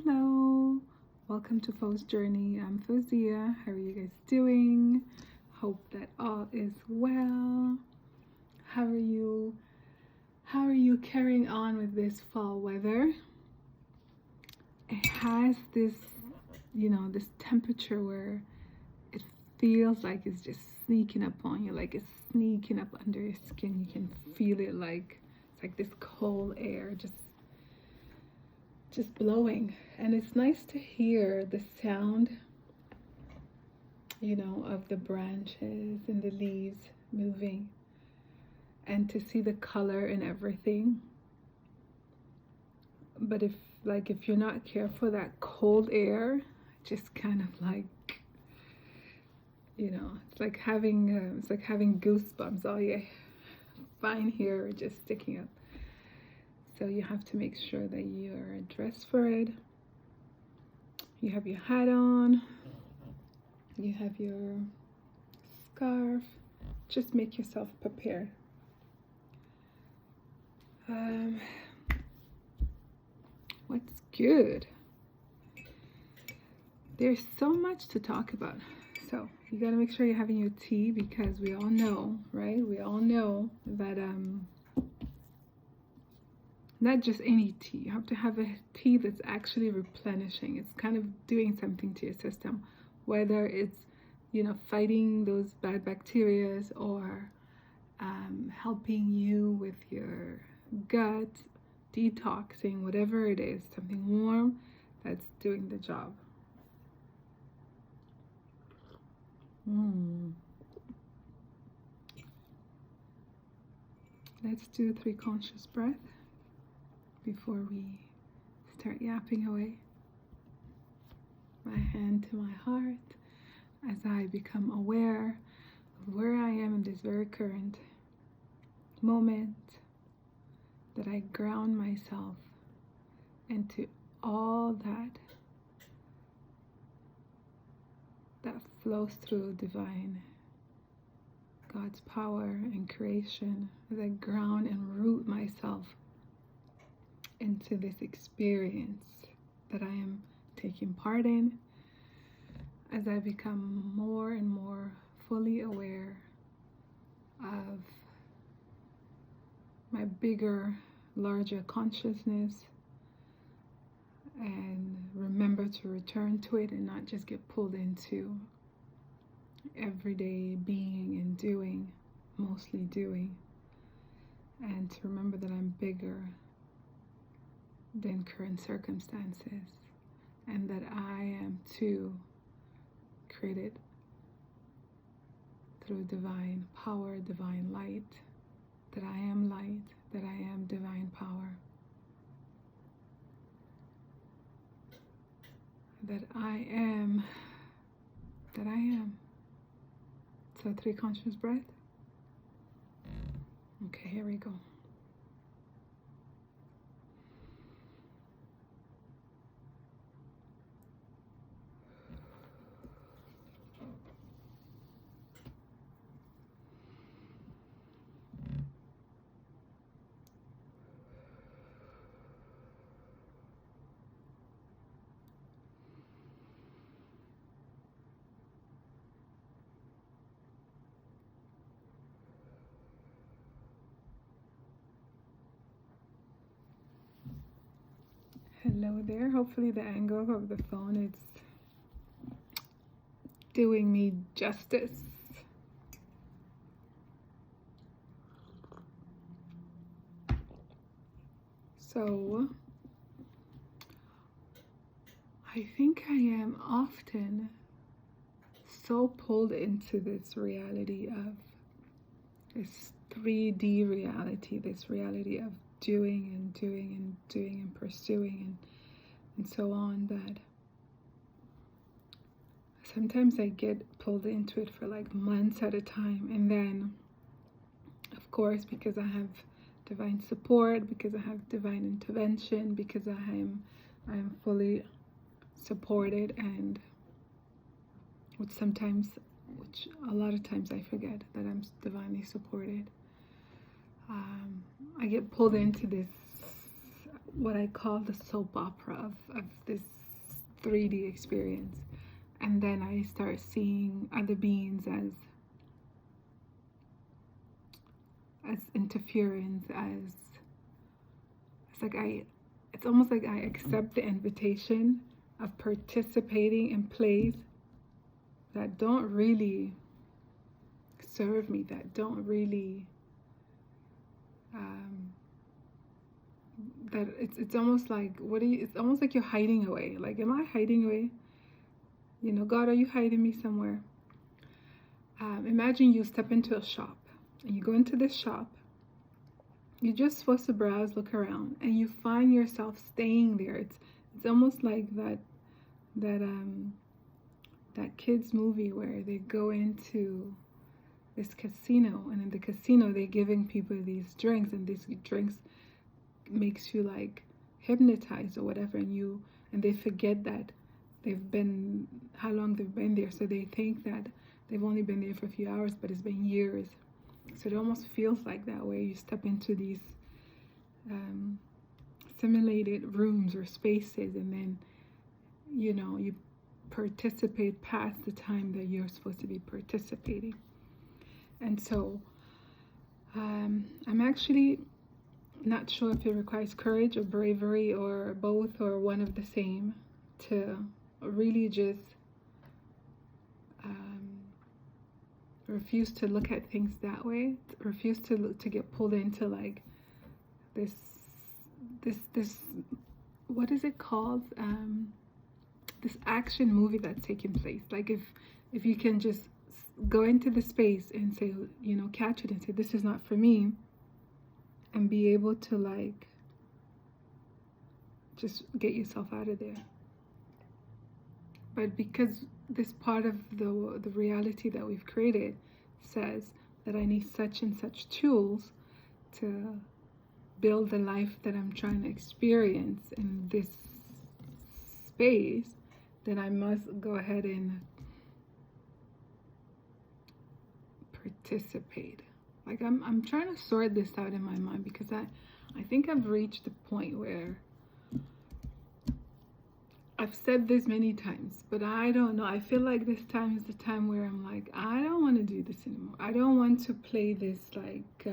Hello, welcome to Fo's Journey. I'm Fozia. How are you guys doing? Hope that all is well. How are you? How are you carrying on with this fall weather? It has this, this temperature where it feels like it's just sneaking up on you, like it's sneaking up under your skin. You can feel it like it's like this cold air just blowing, and it's nice to hear the sound of the branches and the leaves moving, and to see the color and everything. But if you're not careful, that cold air just kind of like it's like having goosebumps. All your fine hair just sticking up. So you have to make sure that you are dressed for it. You have your hat on. You have your scarf. Just make yourself prepared. What's good? There's so much to talk about. So you gotta make sure you're having your tea, because we all know, right? We all know that not just any tea. You have to have a tea that's actually replenishing. It's kind of doing something to your system, whether it's fighting those bad bacteria, or helping you with your gut, detoxing, whatever it is, something warm that's doing the job. Let's do 3 conscious breaths before we start yapping away. My hand to my heart as I become aware of where I am in this very current moment, that I ground myself into all that flows through divine God's power and creation, as I ground and root myself into this experience that I am taking part in, as I become more and more fully aware of my bigger, larger consciousness, and remember to return to it and not just get pulled into everyday being and doing, mostly doing, and to remember that I'm bigger than current circumstances, and that I am too created through divine power, divine light, that I am light, that I am divine power, that I am. So 3 conscious breath. Okay, here we go. Hello there. Hopefully the angle of the phone is doing me justice. So I think I am often so pulled into this reality of this 3D reality, this reality of doing and doing and doing and pursuing and so on, that sometimes I get pulled into it for like months at a time. And then, of course, because I have divine support, because I have divine intervention, because I am fully supported, and which a lot of times I forget that I'm divinely supported. I get pulled into this what I call the soap opera of this 3D experience. And then I start seeing other beings as interference, as it's like it's almost like I accept the invitation of participating in plays that don't really serve me, that don't really that it's almost like it's almost like you're hiding away. Like, am I hiding away? You know, God, are you hiding me somewhere? Imagine you step into a shop and you go into this shop. You're just supposed to browse, look around, and you find yourself staying there. It's almost like that kids movie where they go into this casino, and in the casino they're giving people these drinks, and these drinks makes you like hypnotized or whatever, and they forget that how long they've been there, so they think that they've only been there for a few hours, but it's been years. So it almost feels like that way. You step into these simulated rooms or spaces, and then you participate past the time that you're supposed to be participating. And so I'm actually not sure if it requires courage or bravery or both or one of the same to really just refuse to look at things that way, refuse to get pulled into like this what is it called, this action movie that's taking place. Like if you can just go into the space and say, catch it and say, this is not for me, and be able to like just get yourself out of there. But because this part of the reality that we've created says that I need such and such tools to build the life that I'm trying to experience in this space, then I must go ahead and participate. Like I'm trying to sort this out in my mind, because I think I've reached the point where I've said this many times, but I don't know. I feel like this time is the time where I'm like, I don't want to do this anymore. I don't want to play this like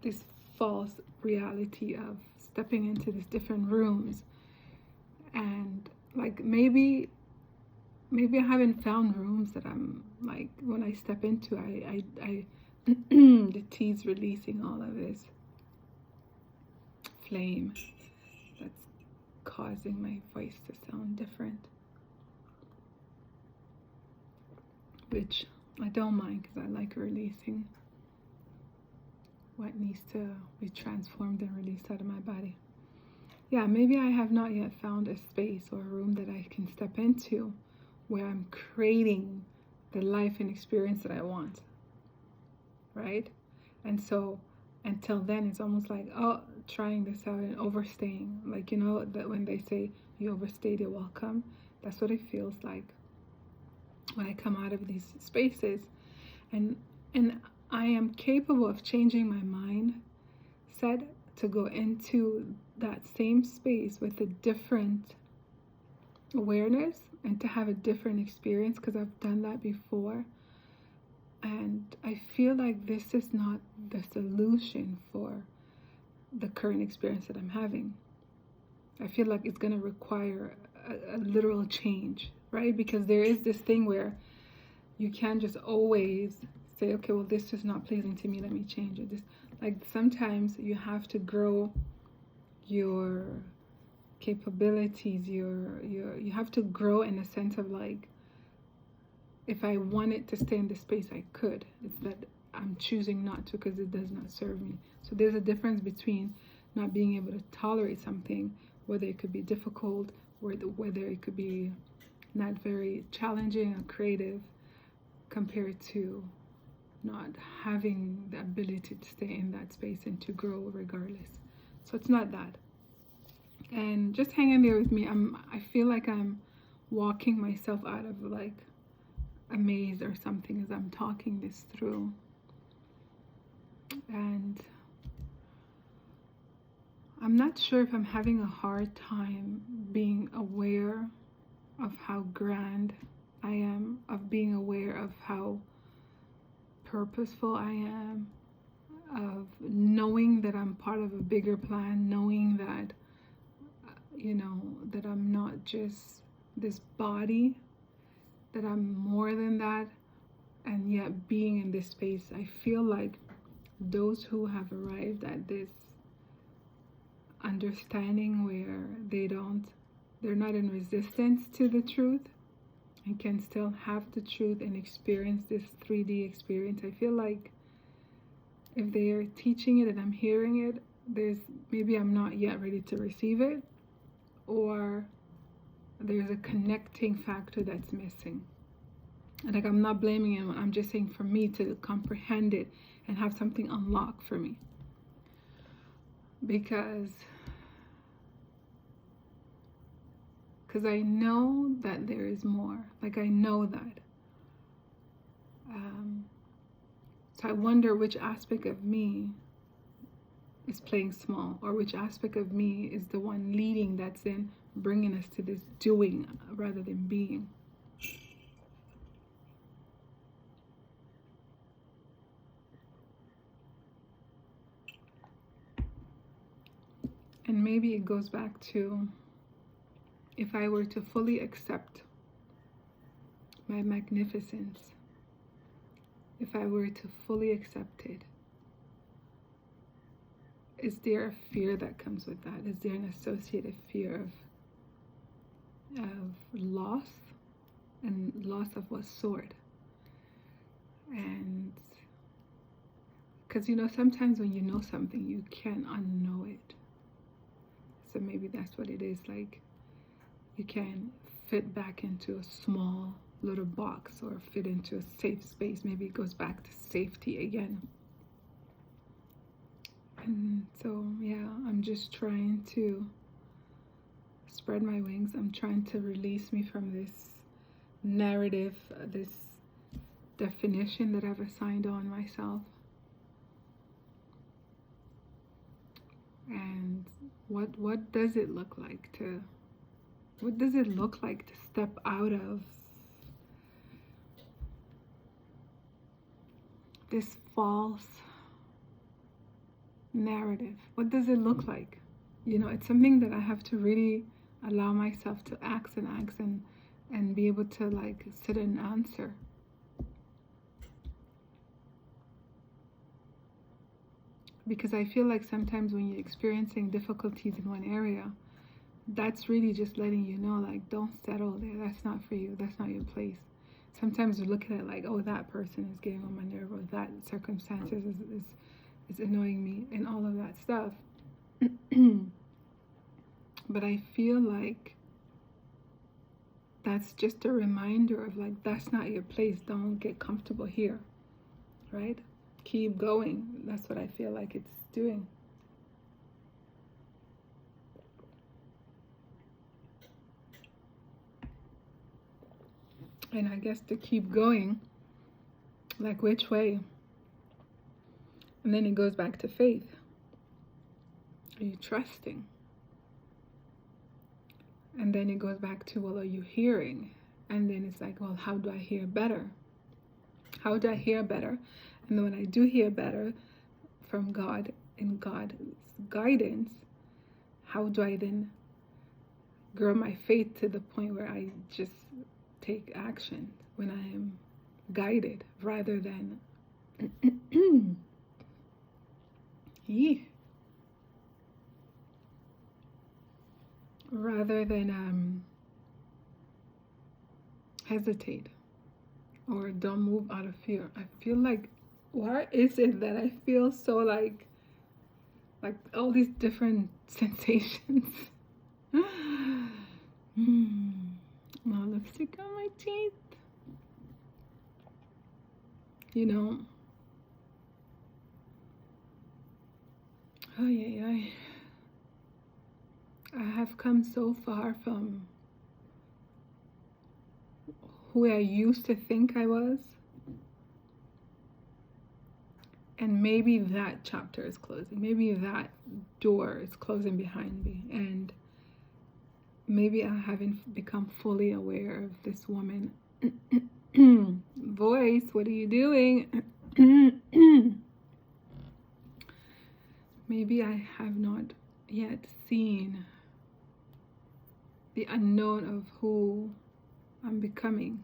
this false reality of stepping into these different rooms, and like maybe I haven't found rooms that I'm like, when I step into, I the tea's releasing all of this flame that's causing my voice to sound different, which I don't mind, because I like releasing what needs to be transformed and released out of my body. Yeah, maybe I have not yet found a space or a room that I can step into where I'm creating the life and experience that I want, right? And so until then, it's almost like, trying this out and overstaying. Like, that when they say you overstayed your welcome, that's what it feels like when I come out of these spaces. And I am capable of changing my mindset to go into that same space with a different awareness and to have a different experience, because I've done that before. And I feel like this is not the solution for the current experience that I'm having. I feel like it's going to require a literal change, right? Because there is this thing where you can't just always say, okay, well, this is not pleasing to me, let me change it. Like sometimes you have to grow your capabilities, you have to grow in a sense of like, if I wanted to stay in this space, I could. It's that I'm choosing not to because it does not serve me. So there's a difference between not being able to tolerate something, whether it could be difficult, whether it could be not very challenging or creative, compared to not having the ability to stay in that space and to grow regardless. So it's not that. And just hang in there with me. I feel like I'm walking myself out of like a maze or something as I'm talking this through. And I'm not sure if I'm having a hard time being aware of how grand I am, of being aware of how purposeful I am, of knowing that I'm part of a bigger plan, knowing that, that I'm not just this body, that I'm more than that, and yet being in this space, I feel like those who have arrived at this understanding where they're not in resistance to the truth and can still have the truth and experience this 3D experience. I feel like if they are teaching it and I'm hearing it, maybe I'm not yet ready to receive it, or there's a connecting factor that's missing. And like, I'm not blaming anyone, I'm just saying for me to comprehend it and have something unlock for me. Because I know that there is more. Like, I know that. So I wonder which aspect of me is playing small, or which aspect of me is the one leading, that's then bringing us to this doing rather than being. And maybe it goes back to, if I were to fully accept my magnificence, if I were to fully accept it, is there a fear that comes with that? Is there an associated fear of loss? And loss of what sort? And because sometimes when you know something, you can't unknow it. So maybe that's what it is. Like, you can fit back into a small little box or fit into a safe space. Maybe it goes back to safety again. And so, yeah, I'm just trying to spread my wings. I'm trying to release me from this narrative, this definition that I've assigned on myself. And what does it look like to step out of this false narrative? What does it look like? It's something that I have to really allow myself to ask and be able to like sit and answer. Because I feel like sometimes when you're experiencing difficulties in one area, that's really just letting you know, like, don't settle there. That's not for you. That's not your place. Sometimes we're looking at like, oh, that person is getting on my nerve, or that circumstances is annoying me, and all of that stuff. But I feel like that's just a reminder of like, that's not your place. Don't get comfortable here, right? Keep going. That's what I feel like it's doing. And I guess to keep going, like, which way? And then it goes back to faith. Are you trusting? And then it goes back to, well, are you hearing? And then it's like, well, how do I hear better? How do I hear better? And then when I do hear better from God and God's guidance, how do I then grow my faith to the point where I just take action when I am guided rather than hesitate or don't move out of fear. I feel like, why is it that I feel so like all these different sensations? More lipstick on my teeth. I have come so far from who I used to think I was. And maybe that chapter is closing. Maybe that door is closing behind me. And maybe I haven't become fully aware of this woman. Voice, what are you doing? Maybe I have not yet seen the unknown of who I'm becoming,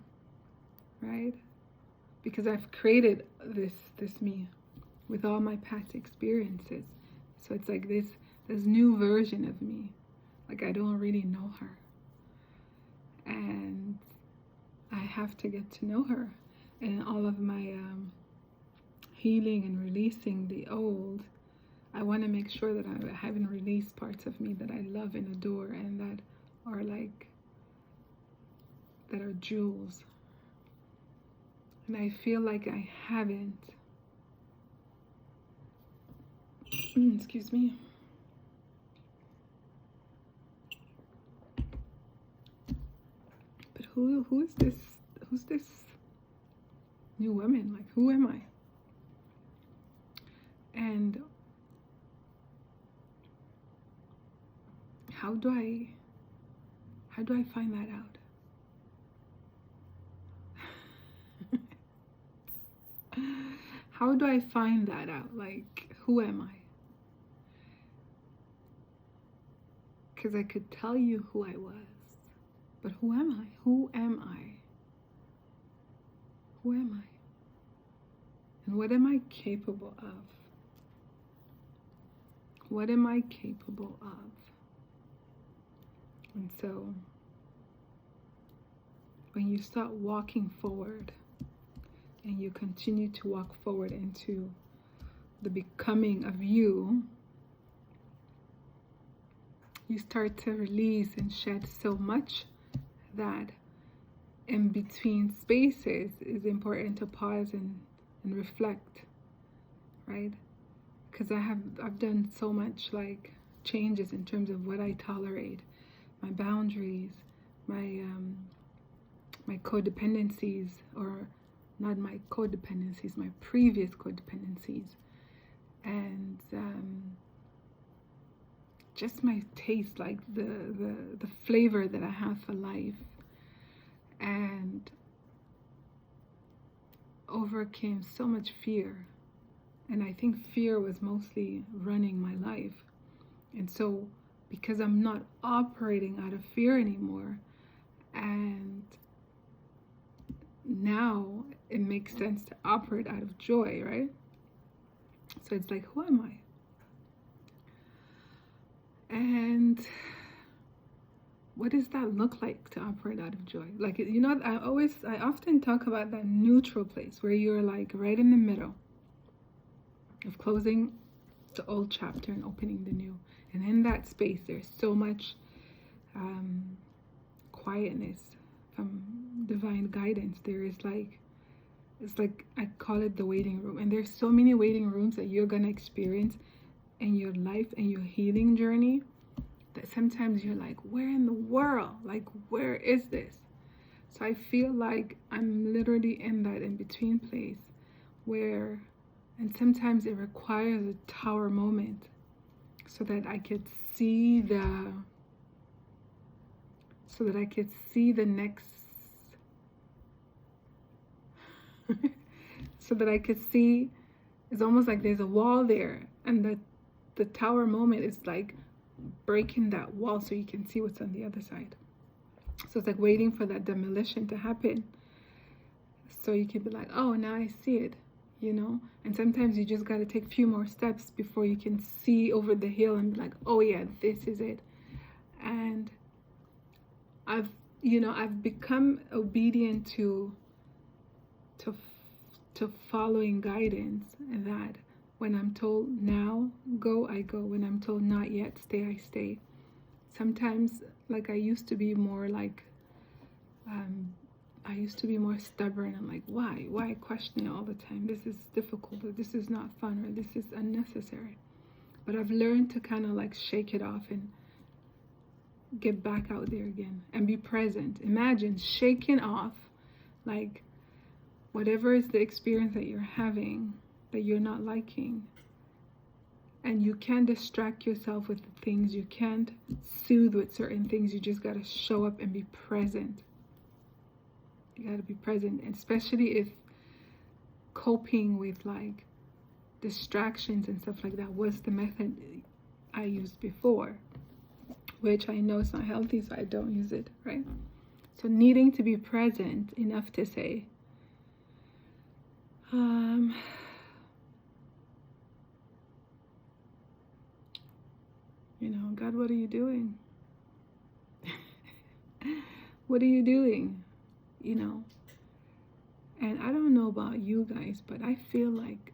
right? Because I've created this me with all my past experiences. So it's like this new version of me. Like I don't really know her. And I have to get to know her. And all of my healing and releasing the old, I want to make sure that I haven't released parts of me that I love and adore and that are jewels. And I feel like I haven't. Excuse me. But who is this? Who's this new woman? Like, who am I? And how do I find that out? How do I find that out? Like, who am I? Because I could tell you who I was, but who am I? Who am I? Who am I? And what am I capable of? What am I capable of? And so, when you start walking forward, and you continue to walk forward into the becoming of you, you start to release and shed so much that in between spaces is important to pause and reflect, right? Because I've done so much like changes in terms of what I tolerate, my boundaries, my codependencies, or not my codependencies, my previous codependencies, and just my taste, like the flavor that I have for life, and overcame so much fear. And I think fear was mostly running my life. And so because I'm not operating out of fear anymore, and now it makes sense to operate out of joy, right? So it's like, who am I? And what does that look like to operate out of joy? Like, you know, I often talk about that neutral place where you're like right in the middle of closing the old chapter and opening the new. And in that space, there's so much quietness from divine guidance. There is it's like, I call it the waiting room. And there's so many waiting rooms that you're going to experience in your life and your healing journey that sometimes you're like, where in the world? Like, where is this? So I feel like I'm literally in that in-between place where, and sometimes it requires a tower moment so that I could see the next, so that I could see, it's almost like there's a wall there, and the tower moment is like breaking that wall so you can see what's on the other side. So it's like waiting for that demolition to happen so you can be like, oh, now I see it, you know? And sometimes you just got to take a few more steps before you can see over the hill and be like, oh yeah, this is it. And I've become obedient to following guidance, and that when I'm told now go, I go. When I'm told not yet stay, I stay. Sometimes, like, I used to be more like stubborn. I'm like, why question it all the time? This is difficult, or this is not fun, or this is unnecessary. But I've learned to kind of like shake it off and get back out there again and be present. Imagine shaking off, like, whatever is the experience that you're having, that you're not liking. And you can't distract yourself with things. You can't soothe with certain things. You just got to show up and be present. You got to be present, and especially if coping with like distractions and stuff like that was the method I used before, which I know is not healthy, so I don't use it, right? So needing to be present enough to say, God, what are you doing? What are you doing? And I don't know about you guys, but I feel like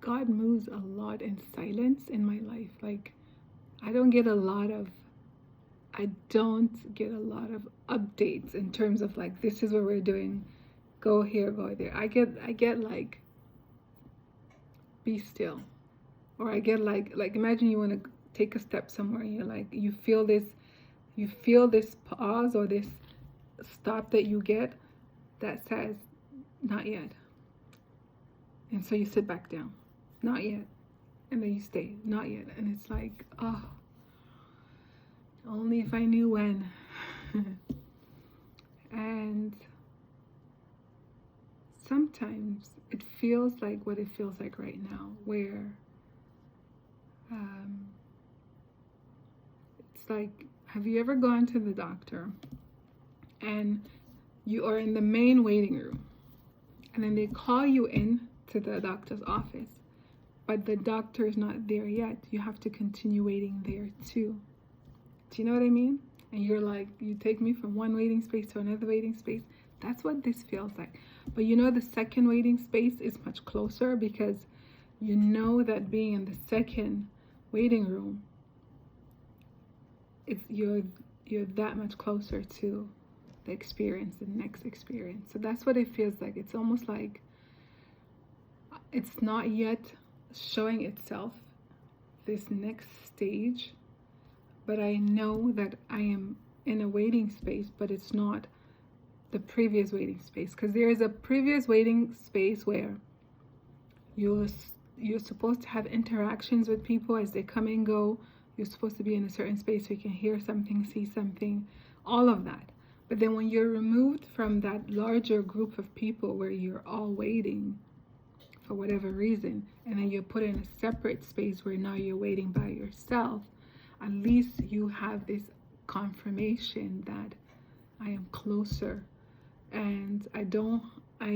God moves a lot in silence in my life. Like, I don't get a lot of updates in terms of like, this is what we're doing, go here, go there. I get like, be still. Or I get like imagine you want to take a step somewhere and you're like, you feel this pause or this stop that you get that says, not yet. And so you sit back down, not yet. And then you stay, not yet. And it's like, oh, only if I knew when. And sometimes it feels like what it feels like right now, where it's like, have you ever gone to the doctor and you are in the main waiting room, and then they call you in to the doctor's office, but the doctor is not there yet? You have to continue waiting there too. Do you know what I mean? And you're like, you take me from one waiting space to another waiting space. That's what this feels like. But the second waiting space is much closer, because you know that being in the second waiting room, you're that much closer to the experience, the next experience. So that's what it feels like. It's almost like it's not yet showing itself, this next stage, but I know that I am in a waiting space, but it's not the previous waiting space, because there is a previous waiting space where you're supposed to have interactions with people as they come and go. You're supposed to be in a certain space so you can hear something, see something, all of that. But then when you're removed from that larger group of people where you're all waiting for whatever reason, and then you're put in a separate space where now you're waiting by yourself, at least you have this confirmation that I am closer, and I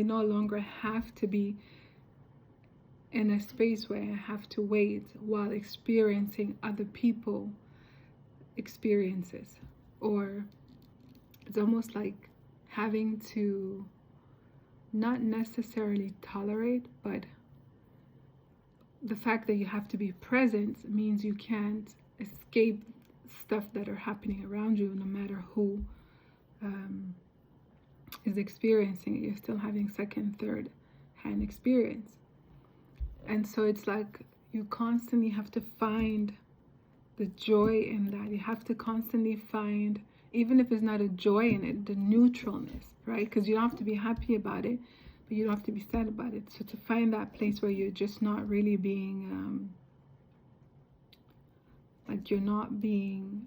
no longer have to be in a space where I have to wait while experiencing other people's experiences. Or it's almost like having to not necessarily tolerate, but the fact that you have to be present means you can't escape stuff that are happening around you, no matter who is experiencing it. You're still having second, third hand experience. And so it's like you constantly have to find the joy in that. You have to constantly find, even if it's not a joy in it, the neutralness, right? Because you don't have to be happy about it, but you don't have to be sad about it. So to find that place where you're just not really being, like you're not being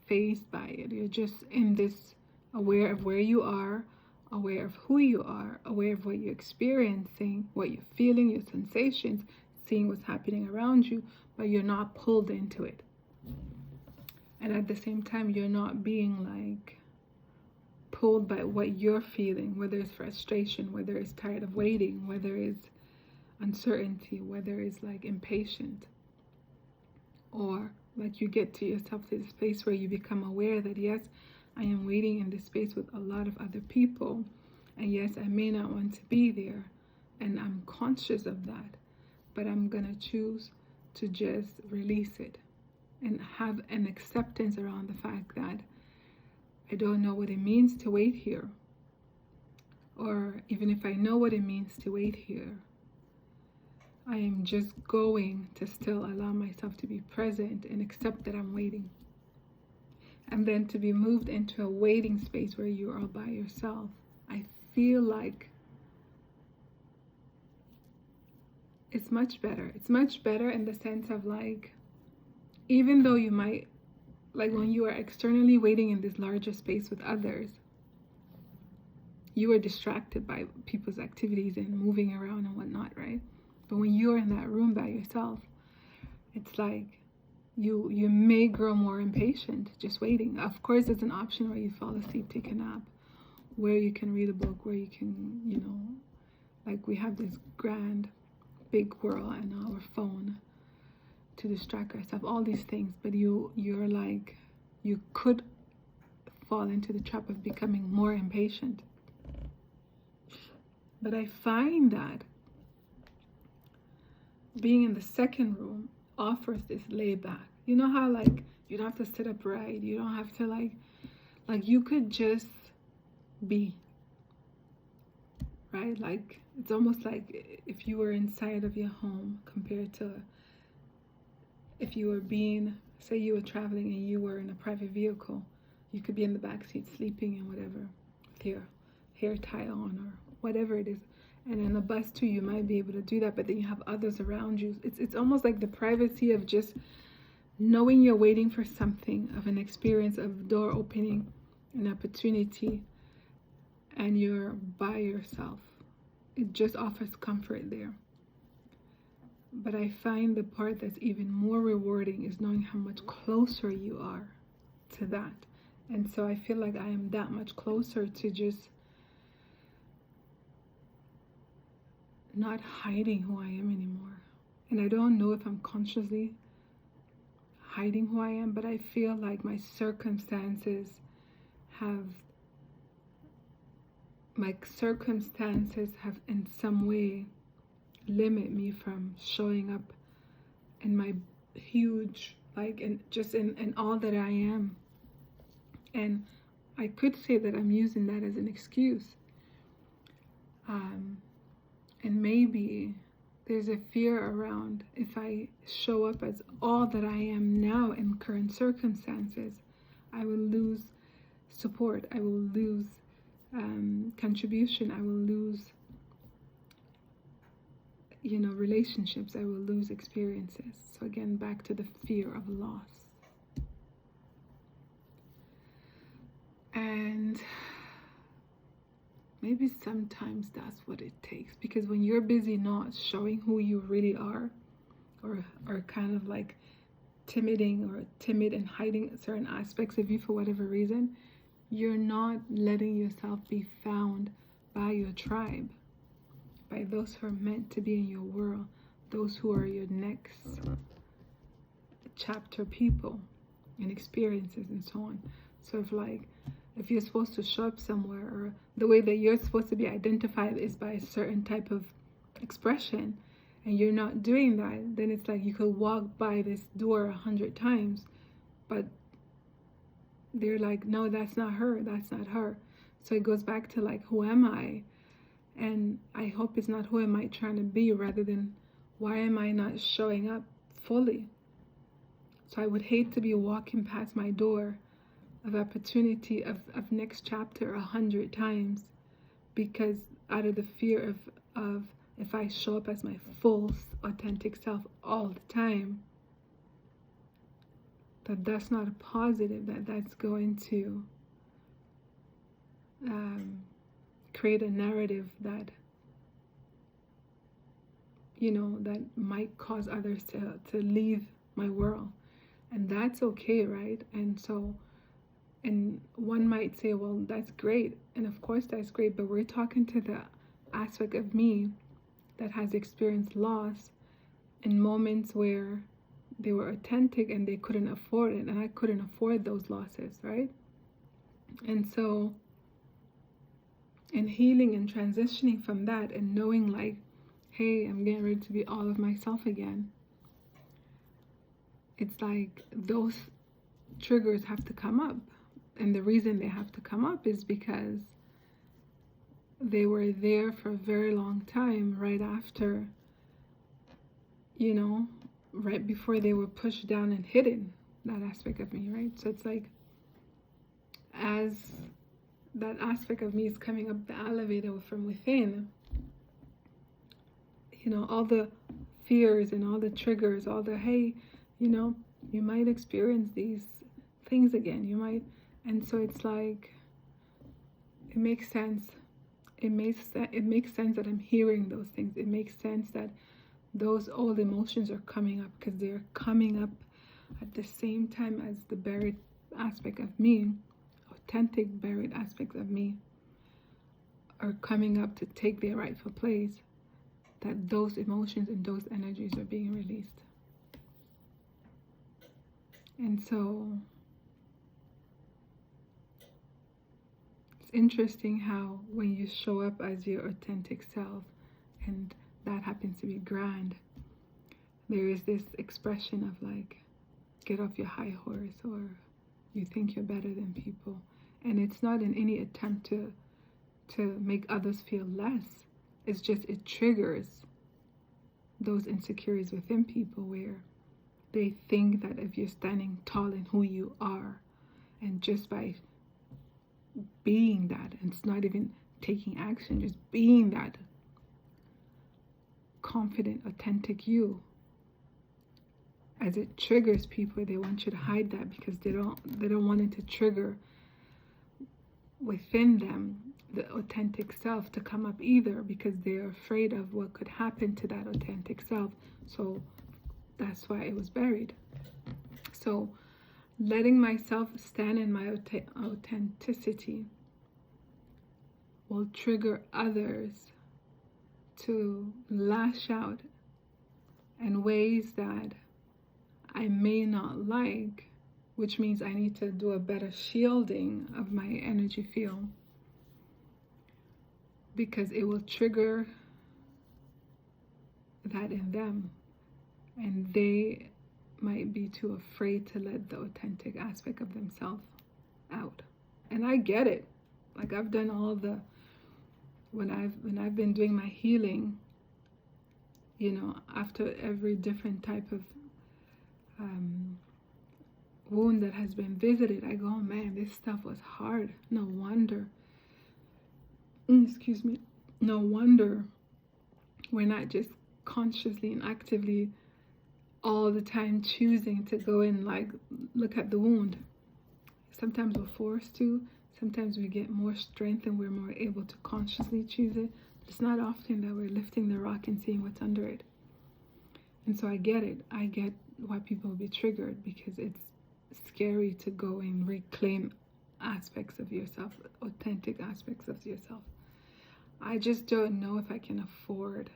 fazed by it. You're just in this, aware of where you are, aware of who you are, aware of what you're experiencing, what you're feeling, your sensations, seeing what's happening around you, but you're not pulled into it. And at the same time, you're not being like pulled by what you're feeling, whether it's frustration, whether it's tired of waiting, whether it's uncertainty, whether it's like impatient, or like you get to yourself to the space where you become aware that yes, I am waiting in this space with a lot of other people, and yes, I may not want to be there, and I'm conscious of that, but I'm gonna choose to just release it and have an acceptance around the fact that I don't know what it means to wait here, or even if I know what it means to wait here, I am just going to still allow myself to be present and accept that I'm waiting. And then to be moved into a waiting space where you are all by yourself, I feel like it's much better. It's much better in the sense of like, even though you might, like when you are externally waiting in this larger space with others, you are distracted by people's activities and moving around and whatnot, right? But when you're in that room by yourself, it's like you may grow more impatient just waiting. Of course, there's an option where you fall asleep, take a nap, where you can read a book, where you can, like we have this grand big whirl and our phone to distract ourselves, all these things. But you're like, you could fall into the trap of becoming more impatient. But I find that being in the second room offers this layback. You know how like you don't have to sit upright, you don't have to like you could just be, right? Like it's almost like if you were inside of your home compared to if you were being, say you were traveling and you were in a private vehicle, you could be in the back seat sleeping and whatever with your hair tie on or whatever it is. And in a bus too, you might be able to do that, but then you have others around you. It's almost like the privacy of just knowing you're waiting for something, of an experience, of door opening, an opportunity, and you're by yourself. It just offers comfort there. But I find the part that's even more rewarding is knowing how much closer you are to that. And so I feel like I am that much closer to just not hiding who I am anymore. And I don't know if I'm consciously hiding who I am, but I feel like my circumstances have in some way limit me from showing up in my huge, like, in all that I am. And I could say that I'm using that as an excuse. And maybe there's a fear around, if I show up as all that I am now in current circumstances, I will lose support, I will lose contribution, I will lose, relationships, I will lose experiences. So again, back to the fear of loss. And maybe sometimes that's what it takes, because when you're busy not showing who you really are, or kind of like timid and hiding certain aspects of you for whatever reason, you're not letting yourself be found by your tribe, by those who are meant to be in your world, those who are your next chapter people and experiences and so on. So if you're supposed to show up somewhere, or the way that you're supposed to be identified is by a certain type of expression, and you're not doing that, then it's like you could walk by this door 100 times, but they're like, no, that's not her, that's not her. So it goes back to like, who am I? And I hope it's not who am I trying to be, rather than why am I not showing up fully? So I would hate to be walking past my door of opportunity of next chapter 100 times, because out of the fear of if I show up as my full authentic self all the time, that's not a positive, that's going to create a narrative that that might cause others to leave my world. And that's okay, right? And one might say, well, that's great. And of course that's great, but we're talking to the aspect of me that has experienced loss in moments where they were authentic and they couldn't afford it, and I couldn't afford those losses, right? And so in healing and transitioning from that and knowing like, hey, I'm getting ready to be all of myself again, it's like those triggers have to come up. And the reason they have to come up is because they were there for a very long time, right after, right before they were pushed down and hidden, that aspect of me, right? So it's like, as that aspect of me is coming up the elevator from within, all the fears and all the triggers, all the, hey, you know, you might experience these things again. You might, and so it's like, it makes sense. It makes sense that I'm hearing those things. It makes sense that those old emotions are coming up, because they're coming up at the same time as the buried aspect of me, authentic buried aspects of me are coming up to take their rightful place, that those emotions and those energies are being released. And so it's interesting how when you show up as your authentic self, and that happens to be grand, there is this expression of like, get off your high horse, or you think you're better than people. And it's not in any attempt to make others feel less. It's just, it triggers those insecurities within people, where they think that if you're standing tall in who you are, and just by being that, and it's not even taking action, just being that confident, authentic you, as it triggers people, they want you to hide that, because they don't want it to trigger within them the authentic self to come up either, because they're afraid of what could happen to that authentic self. So that's why it was buried. So letting myself stand in my authenticity will trigger others to lash out in ways that I may not like, which means I need to do a better shielding of my energy field, because it will trigger that in them, and they might be too afraid to let the authentic aspect of themselves out. And I get it. Like, I've done all the, when I've been doing my healing, you know, after every different type of wound that has been visited, I go, oh man, this stuff was hard. No wonder. Excuse me. No wonder we're not just consciously and actively all the time choosing to go and like look at the wound. Sometimes we're forced to. Sometimes we get more strength and we're more able to consciously choose it. But it's not often that we're lifting the rock and seeing what's under it. And so I get it. I get why people will be triggered, because it's scary to go and reclaim aspects of yourself, authentic aspects of yourself. I just don't know if I can afford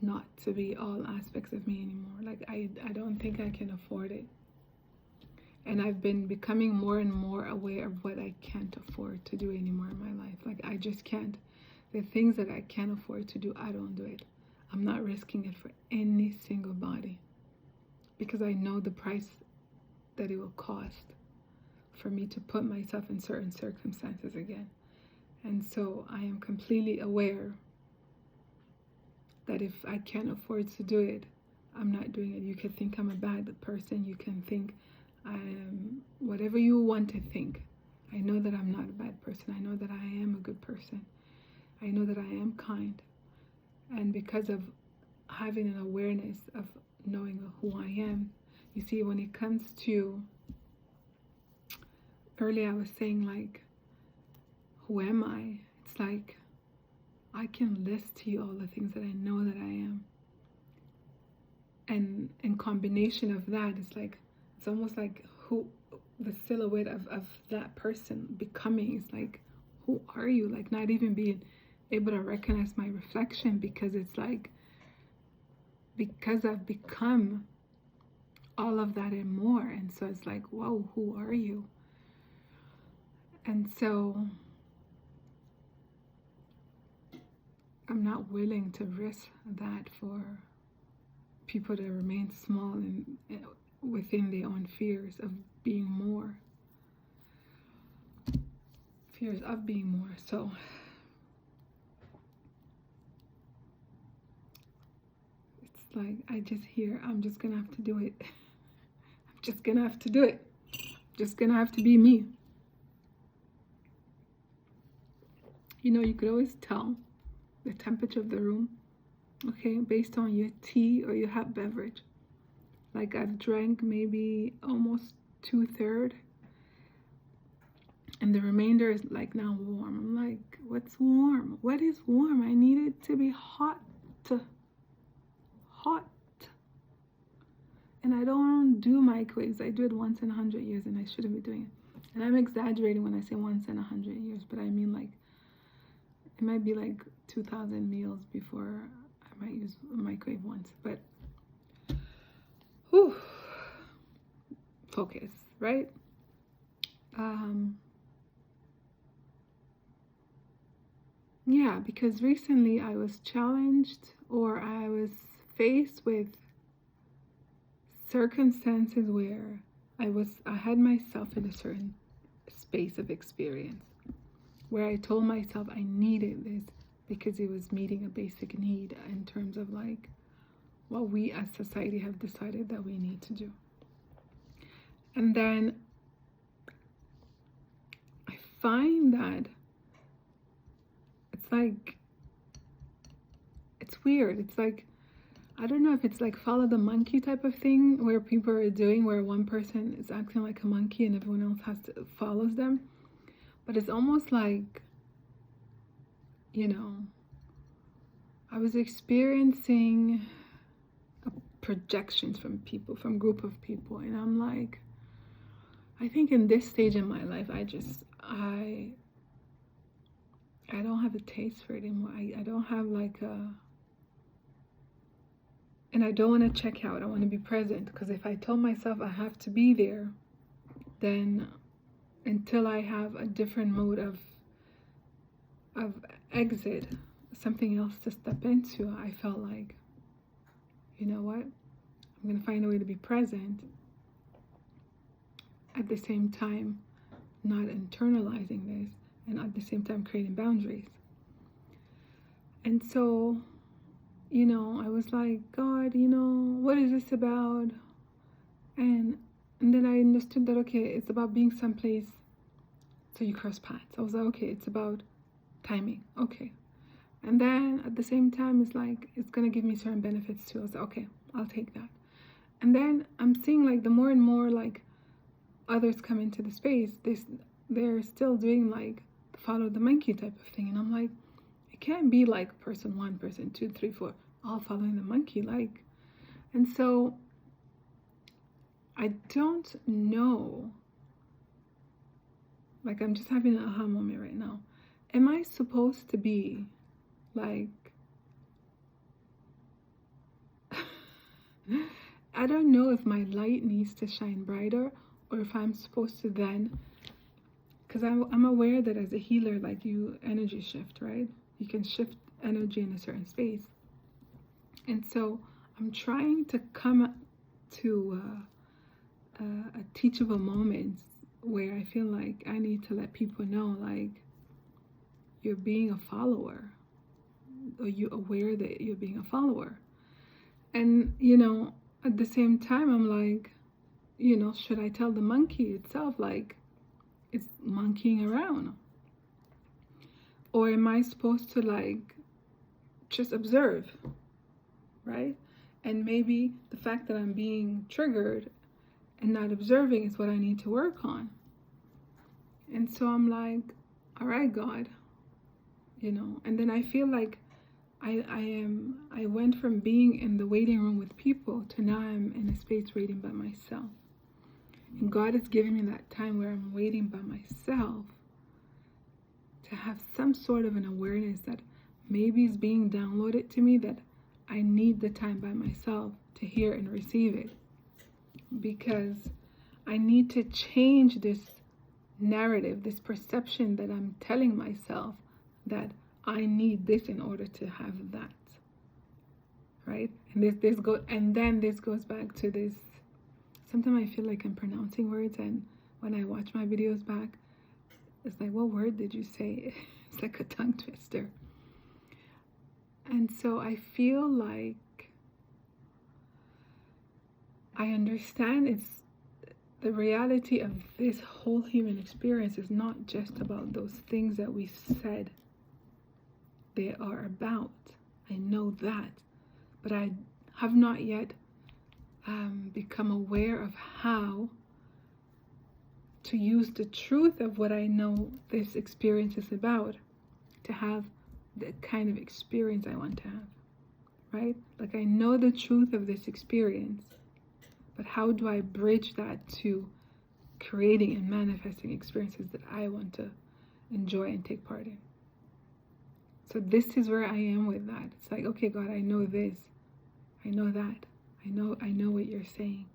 not to be all aspects of me anymore. Like, I don't think I can afford it. And I've been becoming more and more aware of what I can't afford to do anymore in my life. Like, I just can't. The things that I can't afford to do, I don't do it. I'm not risking it for any single body, because I know the price that it will cost for me to put myself in certain circumstances again. And so I am completely aware that if I can't afford to do it, I'm not doing it. You can think I'm a bad person. You can think I am whatever you want to think. I know that I'm not a bad person. I know that I am a good person. I know that I am kind. And because of having an awareness of knowing who I am, you see, when it comes to, earlier I was saying, like, who am I? It's like, I can list to you all the things that I know that I am. And in combination of that, it's like, it's almost like who, the silhouette of that person becoming is like, who are you? Like, not even being able to recognize my reflection, because it's like, because I've become all of that and more. And so it's like, whoa, who are you? And so I'm not willing to risk that for people to remain small and within their own fears of being more. Fears of being more. So it's like, I just hear, I'm just gonna have to do it. I'm just gonna have to do it. Just gonna have to be me. You know, you could always tell the temperature of the room okay, based on your tea or your hot beverage. Like I've drank maybe almost 2/3, and the remainder is like now warm. I'm like, what's warm? What is warm? I need it to be hot. Hot. And I don't do microwaves. I do it once in 100 years, and I shouldn't be doing it. And I'm exaggerating when I say once in 100 years, but I mean like it might be like 2,000 meals before I might use a microwave once. But whew, focus, right? Yeah, because recently I was challenged, or I was faced with circumstances where I had myself in a certain space of experience where I told myself I needed this because it was meeting a basic need in terms of like what we as society have decided that we need to do. And then I find that it's like, it's weird. It's like, I don't know if it's like follow the monkey type of thing where people are doing, where one person is acting like a monkey and everyone else follows them. But it's almost like, you know, I was experiencing projections from people, from group of people. And I'm like, I think in this stage in my life, I don't have a taste for it anymore. I don't have like and I don't want to check out. I want to be present, because if I tell myself I have to be there, then until I have a different mode of exit, something else to step into, I felt like, you know what? I'm going to find a way to be present at the same time, not internalizing this, and at the same time creating boundaries. And so, you know, I was like, God, you know, what is this about? And then I understood that, okay, it's about being someplace so you cross paths. I was like, okay, it's about timing. Okay. And then at the same time, it's like, it's going to give me certain benefits too. I was like, okay, I'll take that. And then I'm seeing like the more and more like others come into the space, they're still doing like follow the monkey type of thing. And I'm like, it can't be like person 1, person 2, 3, 4, all following the monkey. Like, and so I don't know. Like, I'm just having an aha moment right now. Am I supposed to be like, I don't know if my light needs to shine brighter, or if I'm supposed to then, because I'm aware that as a healer, like you energy shift, right? You can shift energy in a certain space. And so I'm trying to come to a teachable moment where I feel like I need to let people know, like, you're being a follower, or you're aware that you're being a follower. And, you know, at the same time, I'm like, you know, should I tell the monkey itself, like, it's monkeying around? Or am I supposed to, like, just observe, right? And maybe the fact that I'm being triggered and not observing is what I need to work on. And so I'm like, all right, God, you know. And then I feel like I went from being in the waiting room with people to now I'm in a space waiting by myself. And God is giving me that time where I'm waiting by myself to have some sort of an awareness that maybe is being downloaded to me, that I need the time by myself to hear and receive it. Because I need to change this narrative, this perception that I'm telling myself that I need this in order to have that, right? And this goes back to this. Sometimes I feel like I'm pronouncing words, and when I watch my videos back, it's like, what word did you say? It's like a tongue twister. And so I feel like I understand it's the reality of this whole human experience is not just about those things that we said they are about. I know that. but I have not yet become aware of how to use the truth of what I know this experience is about to have the kind of experience I want to have, right? Like, I know the truth of this experience, but how do I bridge that to creating and manifesting experiences that I want to enjoy and take part in? So this is where I am with that. It's like, okay, God, I know this, I know that, I know what you're saying,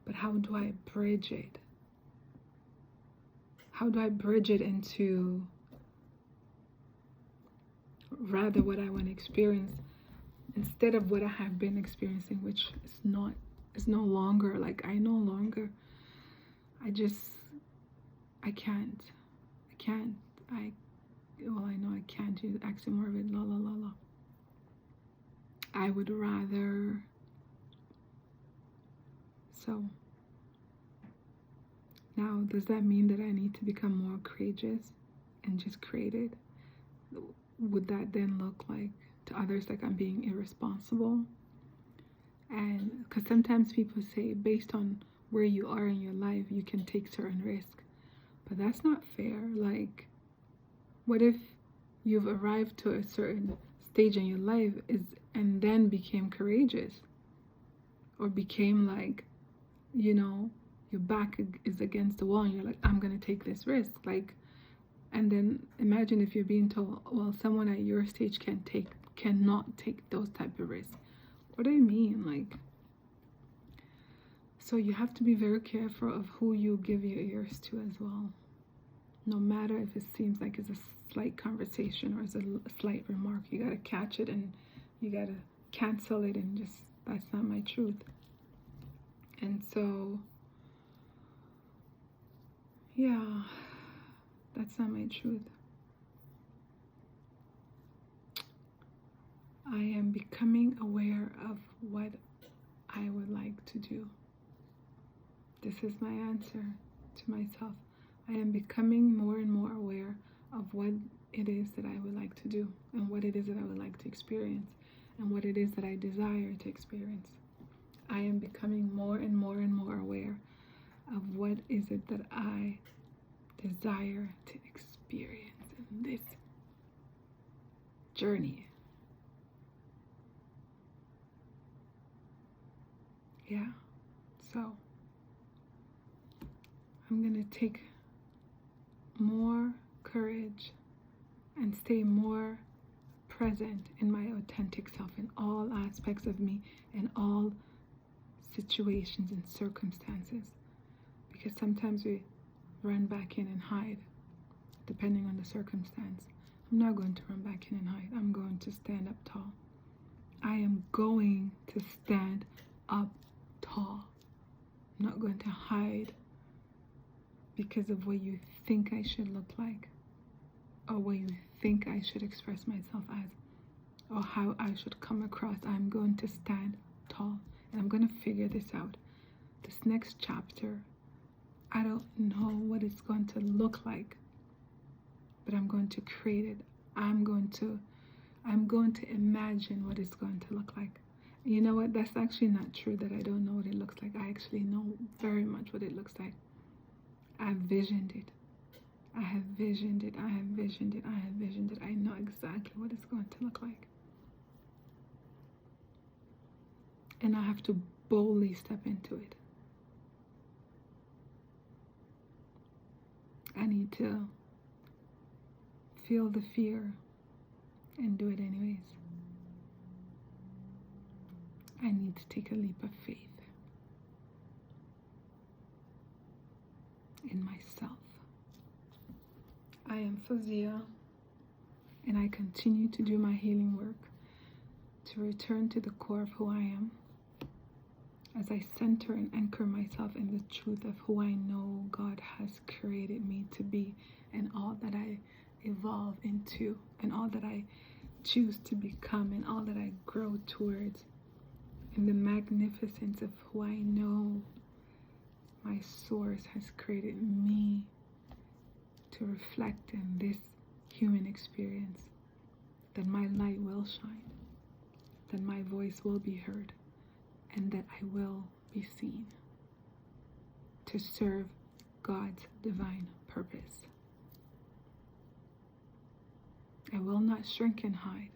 but how do I bridge it? How do I bridge it into rather what I want to experience instead of what I have been experiencing, which is no longer, like, I can't, I know I can't use oxymoron, la la la la. I would rather, so now, does that mean that I need to become more courageous and just create it? Would that then look like to others like I'm being irresponsible? And because sometimes people say based on where you are in your life, you can take certain risks, but that's not fair. Like, what if you've arrived to a certain stage in your life and then became courageous, or became like, your back is against the wall and you're like, I'm gonna take this risk, like, and then imagine if you're being told, well, someone at your stage cannot take those type of risks. What do you mean? Like, so you have to be very careful of who you give your ears to as well, no matter if it seems like it's a slight conversation or it's a slight remark. You gotta catch it and you gotta cancel it and just, that's not my truth. And so, yeah, that's not my truth. I am becoming aware of what I would like to do. This is my answer to myself. I am becoming more and more aware of what it is that I would like to do, and what it is that I would like to experience, and what it is that I desire to experience. I am becoming more and more and more aware of what is it that I desire to experience in this journey. Yeah, so I'm gonna take more courage and stay more present in my authentic self in all aspects of me, in all situations and circumstances, because sometimes we run back in and hide depending on the circumstance. I'm not going to run back in and hide. I'm going to stand up tall. I am going to stand up tall. I'm not going to hide because of what you think I should look like, or what you think I should express myself as, or how I should come across. I'm going to stand tall, and I'm going to figure this out. This next chapter, I don't know what it's going to look like, but I'm going to create it. I'm going to imagine what it's going to look like. You know what? That's actually not true that I don't know what it looks like. I actually know very much what it looks like. I've visioned it. I have visioned it. I have visioned it. I have visioned it. I know exactly what it's going to look like. And I have to boldly step into it. I need to feel the fear and do it anyways. I need to take a leap of faith in myself. I am Fauziya, and I continue to do my healing work to return to the core of who I am, as I center and anchor myself in the truth of who I know God has created me to be, and all that I evolve into, and all that I choose to become, and all that I grow towards, in the magnificence of who I know my source has created me to reflect in this human experience, that my light will shine. then my voice will be heard and that I will be seen to serve God's divine purpose. I will not shrink and hide,